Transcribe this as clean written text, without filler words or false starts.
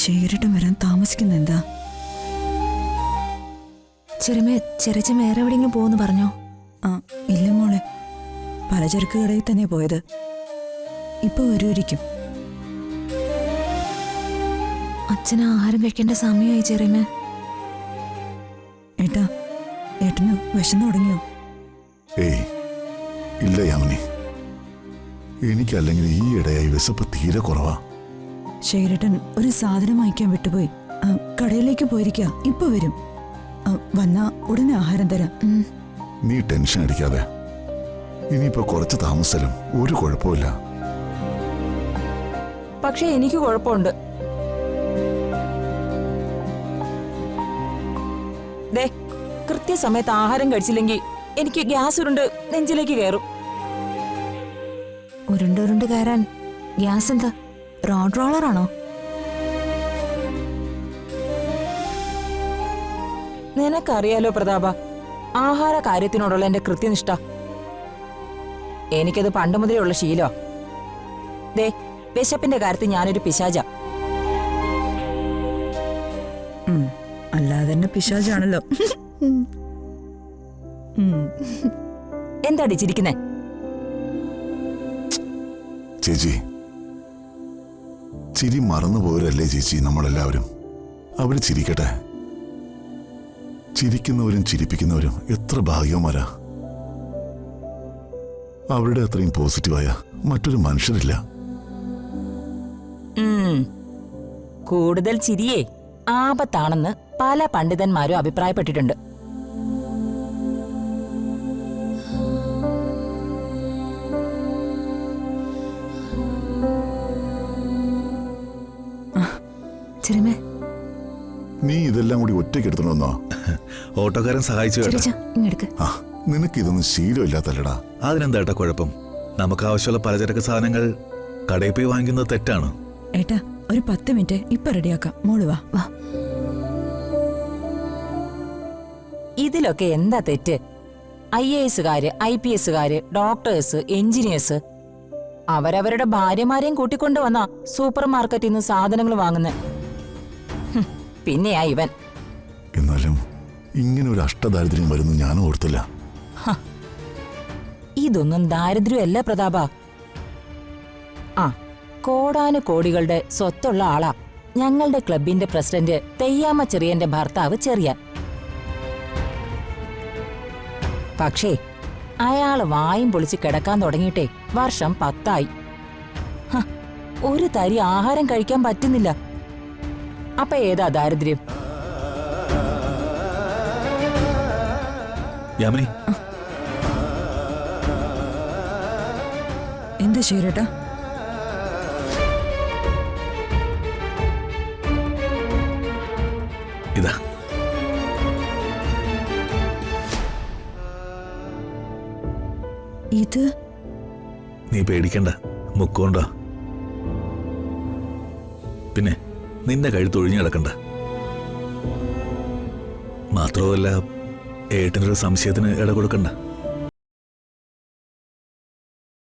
ശേഖരട്ടം വരാൻ താമസിക്കുന്ന എന്താ? ചെറിച്ച വേറെ എവിടെയെങ്കിലും പോകുന്നു പറഞ്ഞോ? ആ ഇല്ല മോളെ, പലചരക്ക് കടയിൽ തന്നെ പോയത്. ഇപ്പൊ വരുമായിരിക്കും. അച്ഛന് ആഹാരം കഴിക്കേണ്ട സമയമായി ചെറിയമേ. ഏട്ടാ, ഏട്ടന് വിശന്നു തുടങ്ങിയോ? ഏയ് ഇല്ല യാമിനി, എനിക്കല്ലെങ്കിൽ ഈ ഇടയായി വിശപ്പ് തീരെ കുറവാ. ശേഖരട്ടൻ ഒരു സാധനം വാങ്ങിക്കാൻ വിട്ടുപോയി. കടയിലേക്ക് പോയിരിക്ക, ഇപ്പൊ വരും. വന്നാ ഉടനെ ആഹാരം തരാം. നീ ടെൻഷൻ അടിക്കാതെ. ഇനിയിപ്പോ കുറച്ച് താമസിച്ചാലും ഒരു കുഴപ്പമില്ല. പക്ഷെ എനിക്ക് കുഴപ്പമുണ്ട്. ദേ, കൃത്യസമയത്ത് ആഹാരം കഴിച്ചില്ലെങ്കിൽ എനിക്ക് ഗ്യാസ് ഉരുണ്ട് നെഞ്ചിലേക്ക് കയറും. ഉരുണ്ട് കയറാൻ ഗ്യാസ് എന്താ, റോഡ് റോളറാണോ? നിനക്കറിയാലോ പ്രതാപ, ആഹാര കാര്യത്തിനോടുള്ള എന്റെ കൃത്യനിഷ്ഠ. എനിക്കത് പണ്ട് മുതലേ ഉള്ള ശീലോ. ദേ, വിശപ്പിന്റെ കാര്യത്തിൽ ഞാനൊരു പിശാച. അല്ലാതെ തന്നെ പിശാചാണല്ലോ. എന്താടി ചിരിക്കുന്നേ? ചേച്ചി, ചിരി മറന്നുപോയവരല്ലേ ചേച്ചി നമ്മളെല്ലാവരും. അവര് ചിരിക്കട്ടെ. ചിരിക്കുന്നവരും ചിരിപ്പിക്കുന്നവരും എത്ര ഭാഗ്യവന്മാരാ. അവരുടെ അത്രയും പോസിറ്റീവായ മറ്റൊരു മനുഷ്യരില്ല. കൂടുതൽ ചിരിയേ ആപത്താണെന്ന് പല പണ്ഡിതന്മാരും അഭിപ്രായപ്പെട്ടിട്ടുണ്ട്. ചെറിയമേ, നീ ഇതെല്ലാം കൂടി ഒറ്റയ്ക്കെടുത്തണമെന്നോ? ഓട്ടോക്കാരൻ സഹായിച്ചു കേട്ടോ. ഇങ്ങെടുക്ക്. ആ, നിനക്കിതൊന്നും ശീലമില്ലാത്തല്ലടാ. അതിനെന്താ കുഴപ്പം? നമുക്ക് ആവശ്യമുള്ള പലചരക്ക് സാധനങ്ങൾ കടയിൽ പോയി വാങ്ങിക്കുന്നത് തെറ്റാണ്. ഏട്ടാ, ഒരു 10 മിനിറ്റ് ഇപ്പൊ റെഡിയാക്കാം. മോള് വാ. ഇതിലൊക്കെ എന്താ തെറ്റ്? IAS-കാര്, IPS-കാര്, ഡോക്ടേഴ്സ്, എഞ്ചിനീയേഴ്സ് അവരവരുടെ ഭാര്യമാരെയും കൂട്ടിക്കൊണ്ടു വന്നാ സൂപ്പർ മാർക്കറ്റിൽ നിന്ന് സാധനങ്ങൾ വാങ്ങുന്നത്. പിന്നെയാ ഇവൻ. എന്നാലും ഇങ്ങനെ ഒരു അഷ്ടദാരിദ്ര്യം വരുന്നു ഞാൻ ഓർത്തില്ല. ഇതൊന്നും ദാരിദ്ര്യമല്ല പ്രതാപ. ആ, കോടാനുകോടികളുടെ സ്വത്തുള്ള ആളാ ഞങ്ങളുടെ ക്ലബിന്റെ പ്രസിഡന്റ് തെയ്യാമ്മ ചെറിയന്റെ ഭർത്താവ് ചെറിയാൻ. പക്ഷേ അയാള് വായും പൊളിച്ച് കിടക്കാൻ തുടങ്ങിയിട്ടേ വർഷം 10 ഒരു തരി ആഹാരം കഴിക്കാൻ പറ്റുന്നില്ല. അപ്പൊ ഏതാ ദാരിദ്ര്യം? യാമിനി, എന്താ ശേഖരട്ടാ? ഇതാ. ഇത് നീ പേടിക്കണ്ട, മുക്കോണ്ട. പിന്നെ നിന്റെ കഴുത്തൊഴിഞ്ഞു കിടക്കണ്ട. മാത്രമല്ല, ഏട്ടനൊരു സംശയത്തിന് ഇട കൊടുക്കണ്ട.